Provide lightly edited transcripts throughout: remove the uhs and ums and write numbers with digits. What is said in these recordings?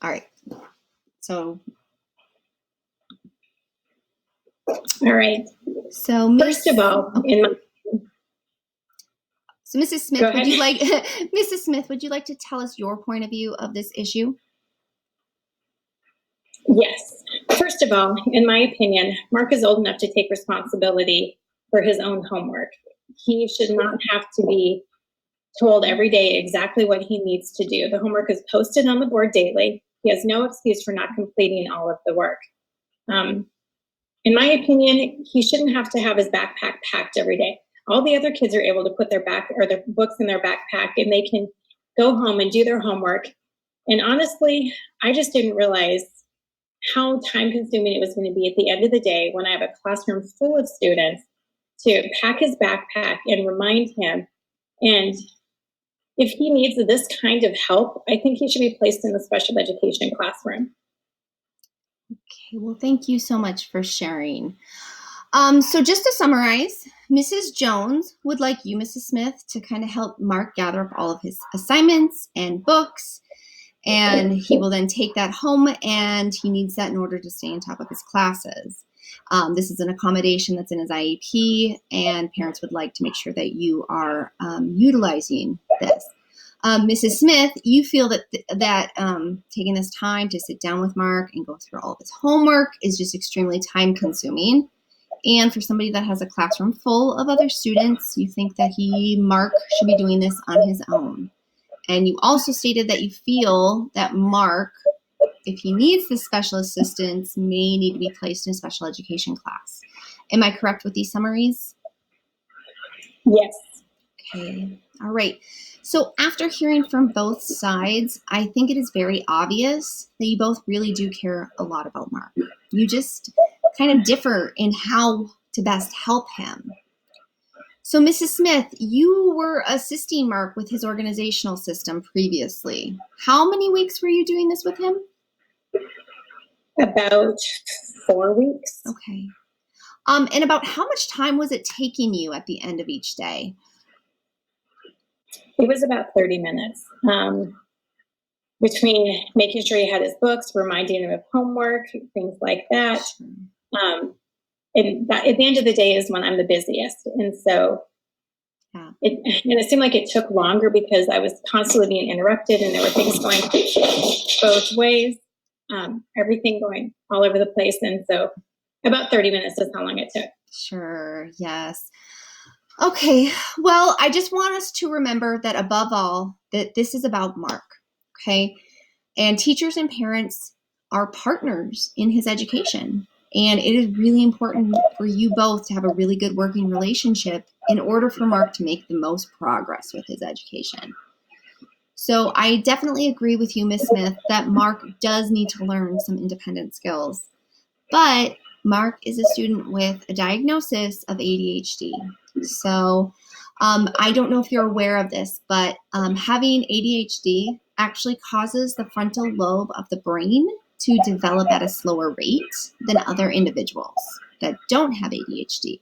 All right. So, All right. so First of all, so Mrs. Smith, would you like, Mrs. Smith, would you like to tell us your point of view of this issue? Yes. First of all, in my opinion, Mark is old enough to take responsibility for his own homework. He should not have to be told every day exactly what he needs to do. The homework is posted on the board daily. He has no excuse for not completing all of the work. In my opinion, he shouldn't have to have his backpack packed every day. All the other kids are able to put their books in their backpack, and they can go home and do their homework. And honestly, I just didn't realize how time consuming it was going to be at the end of the day when I have a classroom full of students to pack his backpack and remind him. And if he needs this kind of help, I think he should be placed in the special education classroom. Okay, well, thank you so much for sharing. So just to summarize, Mrs. Jones would like you, Mrs. Smith, to kind of help Mark gather up all of his assignments and books, and he will then take that home, and he needs that in order to stay on top of his classes. This is an accommodation that's in his IEP, and parents would like to make sure that you are utilizing this. Mrs. Smith, you feel that taking this time to sit down with Mark and go through all of his homework is just extremely time consuming. And for somebody that has a classroom full of other students, you think that Mark should be doing this on his own. And you also stated that you feel that Mark, if he needs the special assistance, may need to be placed in a special education class. Am I correct with these summaries? Yes. Okay. All right. So after hearing from both sides, I think it is very obvious that you both really do care a lot about Mark. You just kind of differ in how to best help him. So Mrs. Smith, you were assisting Mark with his organizational system previously. How many weeks were you doing this with him? About 4 weeks. Okay. And about how much time was it taking you at the end of each day? It was about 30 minutes. Between making sure he had his books, reminding him of homework, things like that. And that, at the end of the day, is when I'm the busiest. And so it seemed like it took longer because I was constantly being interrupted, and there were things going both ways, everything going all over the place. And so about 30 minutes is how long it took. Sure, yes. Okay, well, I just want us to remember that above all, that this is about Mark, okay? And teachers and parents are partners in his education. And it is really important for you both to have a really good working relationship in order for Mark to make the most progress with his education. So I definitely agree with you, Ms. Smith, that Mark does need to learn some independent skills. But Mark is a student with a diagnosis of ADHD. So I don't know if you're aware of this, but having ADHD actually causes the frontal lobe of the brain to develop at a slower rate than other individuals that don't have ADHD.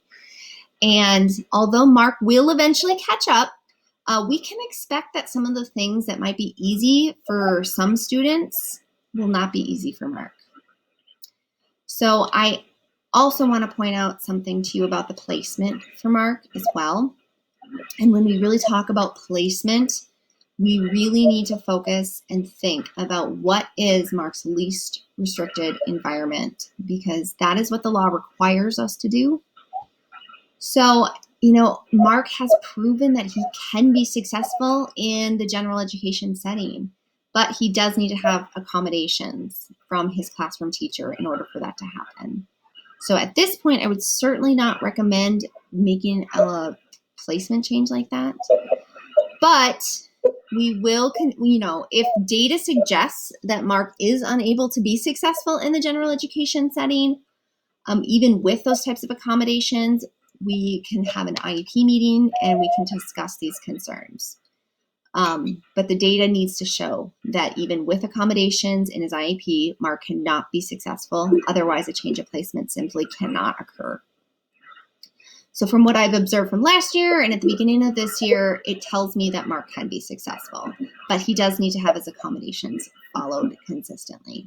And although Mark will eventually catch up, we can expect that some of the things that might be easy for some students will not be easy for Mark. So I also want to point out something to you about the placement for Mark as well. And when we really talk about placement, we really need to focus and think about what is Mark's least restricted environment, because that is what the law requires us to do. So, Mark has proven that he can be successful in the general education setting, but he does need to have accommodations from his classroom teacher in order for that to happen. So at this point, I would certainly not recommend making a placement change like that. But we will, if data suggests that Mark is unable to be successful in the general education setting, even with those types of accommodations, we can have an IEP meeting and we can discuss these concerns. But the data needs to show that even with accommodations in his IEP, Mark cannot be successful. Otherwise, a change of placement simply cannot occur. So from what I've observed from last year and at the beginning of this year, it tells me that Mark can be successful, but he does need to have his accommodations followed consistently.